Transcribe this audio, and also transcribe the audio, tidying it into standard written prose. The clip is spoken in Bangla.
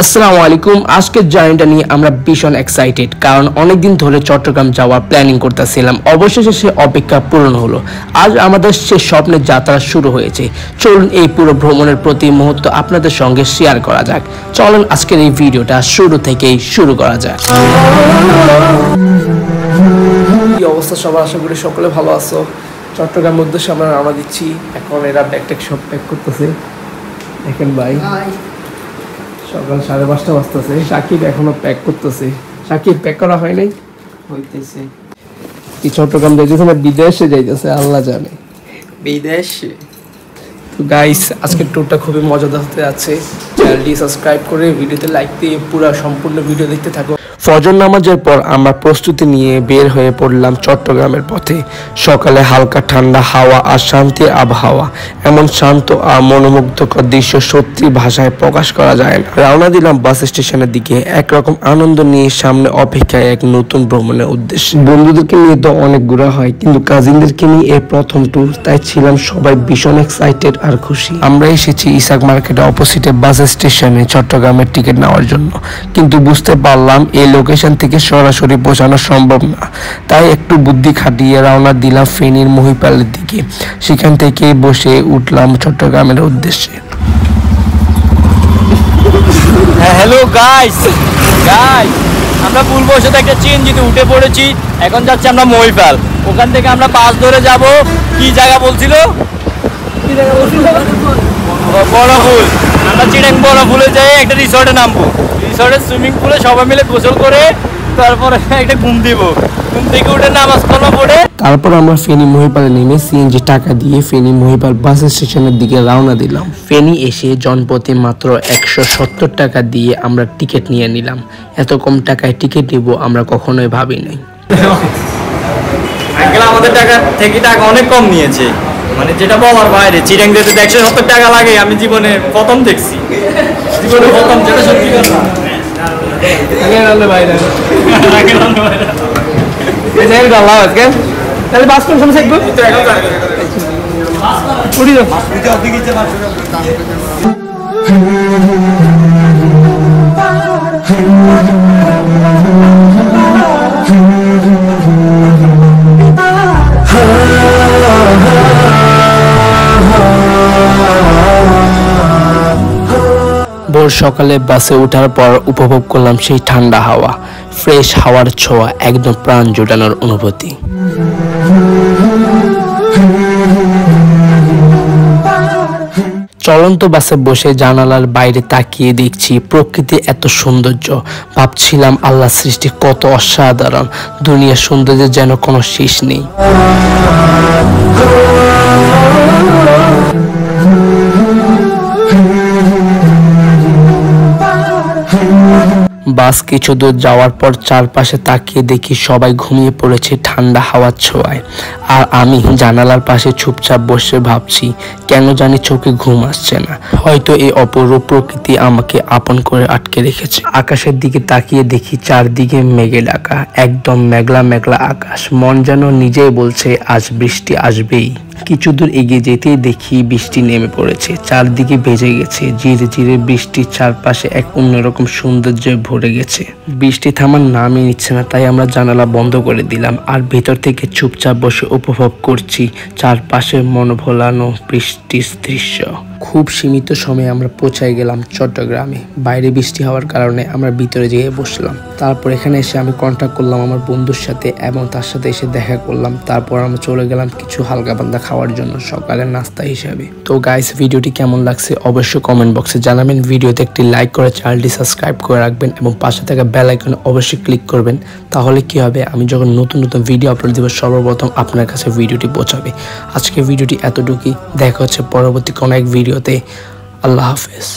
আসসালামু আলাইকুম। আজকের জার্নিটা নিয়ে আমরা ভীষণ এক্সাইটেড, কারণ অনেকদিন ধরে চট্টগ্রাম যাওয়ার প্ল্যানিং করতেছিলাম। অবশেষে সে অপেক্ষা পূরণ হলো। আজ আমাদের সে স্বপ্নের যাত্রা শুরু হয়েছে। চলুন এই পুরো ভ্রমণের প্রতি মুহূর্ত আপনাদের সঙ্গে শেয়ার করা যাক। চলুন আজকের এই ভিডিওটা শুরু থেকেই শুরু করা যাক। কি অবস্থা সবার? আশা করি সকলে ভালো আছো। চট্টগ্রামের উদ্দেশ্যে আমরা রওনা দিচ্ছি। এখন এরা ব্যাগ সব প্যাক করতেছে। দেখেন ভাই, সকাল 5:30 বাজতেছে। সাকিব এখনো প্যাক করতেছে। সাকিব, প্যাক করা হয় নাই? হইতেছে। কি চট্টগ্রাম যাইতেছে না বিদেশে যাইতেছে আল্লাহ জানে। বিদেশে। তো গাইস, আজকের ট্যুরটা খুবই মজাদার হতে যাচ্ছে। চ্যানেলটি সাবস্ক্রাইব করে ভিডিওতে লাইক দিয়ে পুরো সম্পূর্ণ ভিডিও দেখতে থাকো। ফজর নামাজের পর আমরা প্রস্তুতি নিয়ে বের হয়ে পড়লাম চট্টগ্রামের পথে। সকালে হালকা ঠান্ডা হাওয়া আর শান্তির আবহাওয়া। এমন শান্ত আর মনোমুগ্ধকর দৃশ্য সত্যি ভাষায় প্রকাশ করা যায় না। রওনা দিলাম বাস স্টেশনের দিকে। একরকম আনন্দ নিয়ে সামনে অপেক্ষায় এক নতুন ভ্রমণের উদ্দেশ্যে। বন্ধুদেরকে নিয়ে তো অনেক ঘোরা হয়, কিন্তু কাজিনদেরকে নিয়ে এই প্রথম ট্যুর, তাই ছিলাম সবাই ভীষণ এক্সাইটেড আর খুশি। আমরা এসেছি ইসাক মার্কেটের অপোজিটে বাস স্টেশনে চট্টগ্রামের টিকিট নেওয়ার জন্য, কিন্তু বুঝতে পারলাম এই লোকেশন থেকে সরাসরি পৌঁছানো সম্ভব না। তাই একটু বুদ্ধি খাটিয়ে রওনা দিলাম ফেনীর মহিপালের দিকে। সেখান থেকে বসে উঠলাম চট্টগ্রামের উদ্দেশ্যে। হ্যালো গাইস, আমরা ভুলবশত একটা চেঞ্জিতে উঠে পড়েছি। এখন যাচ্ছি আমরা মহিপাল। ওখান থেকে আমরা বাস ধরে যাব। কি জায়গা বলছিল? বড়ফুল। আমরা চিড়াং বড়ফুলে যাই একটা রিসর্টে নামবো। রিসর্টের সুইমিং পুলে সবাই মিলে গোসল করে তারপরে একটা ঘুম দিব। ঘুম থেকে উঠে নামাজ কালামা পড়ে তারপর আমরা ফেনী মহিপালে নেমে সিএনজি টাকা দিয়ে ফেনী মহিপাল বাস স্টেশনের দিকে রওনা দিলাম। ফেনী এসে জনপ্রতি মাত্র 170 টাকা দিয়ে আমরা টিকিট নিয়ে নিলাম। এত কম টাকায় টিকিট নিব আমরা কখনোই ভাবি নাই। আঙ্কেল আমাদের টাকা থেকে টাকা অনেক কম নিয়েছে, মানে যেটা বলার বাইরে। চিড়াং যেতে 170 টাকা লাগে, আমি জীবনে প্রথম দেখছি। জীবনে প্রথম, যেটা সত্যি কথা। তাহলে বাস কোন সময় থাকবো? ভোর সকালে বাসে ওঠার পর উপভোগ করলাম সেই ঠান্ডা হাওয়া, ফ্রেশ হাওয়ার ছোঁয়া, একদম প্রাণ জোটানোর অনুভূতি। চলন্ত বাসে বসে জানালার বাইরে তাকিয়ে দেখছি প্রকৃতি এত সৌন্দর্য। ভাবছিলাম আল্লাহ সৃষ্টি কত অসাধারণ, দুনিয়ার সৌন্দর্যের যেন কোনো শেষ নেই। বাস কিছু দূর যাওয়ার পর চারপাশে তাকিয়ে দেখি সবাই ঘুমিয়ে পড়েছে ঠান্ডা হাওয়ার ছোঁয়ায়, আর আমি জানালার পাশে চুপচাপ বসে ভাবছি কেন জানি চোখে ঘুম আসছে না। হয়তো এই অপরূপ প্রকৃতি আমাকে আপন করে আটকে রেখেছে। আকাশের দিকে তাকিয়ে দেখি চারদিকে মেঘে ঢাকা, একদম মেঘলা মেঘলা আকাশ। মন যেন নিজেই বলছে আজ বৃষ্টি আসবেই। কিছু দূর এগিয়ে যেতেই দেখি বৃষ্টি নেমে পড়েছে, চারদিকে ভেজে গেছে। ধীরে ধীরে বৃষ্টির চারপাশে এক অন্যরকম সৌন্দর্যে ভরে গেছে। বৃষ্টি থামার নামই নিচ্ছে না, তাই আমরা জানালা বন্ধ করে দিলাম আর ভেতর থেকে চুপচাপ বসে উপভোগ করছি চারপাশে মনোভোলানো বৃষ্টির দৃশ্য। খুব সীমিত সময়ে আমরা পৌঁছায় গেলাম চট্টগ্রামে। বাইরে বৃষ্টি হওয়ার কারণে আমরা ভিতরে যেয়ে বসলাম। তারপর এখানে এসে আমি কন্ট্যাক্ট করলাম আমার বন্ধুর সাথে এবং তার সাথে এসে দেখা করলাম। তারপর আমরা চলে গেলাম কিছু হালকা পাতলা খাওয়ার জন্য সকালের নাস্তা হিসাবে। তো গাইস, ভিডিওটি কেমন লাগছে অবশ্যই কমেন্ট বক্সে জানাবেন। ভিডিওতে একটি লাইক করে চ্যানেলটি সাবস্ক্রাইব করে রাখবেন এবং পাশে থাকা বেল আইকনে অবশ্যই ক্লিক করবেন। তাহলে কি হবে, আমি যখন নতুন নতুন ভিডিও আপলোড দেব সর্বপ্রথম আপনার কাছে ভিডিওটি পৌঁছাবে। আজকে ভিডিওটি এতটুকুই। দেখা হচ্ছে পরবর্তী কোনো এক ভিডিওতে। আল্লাহ হাফেজ।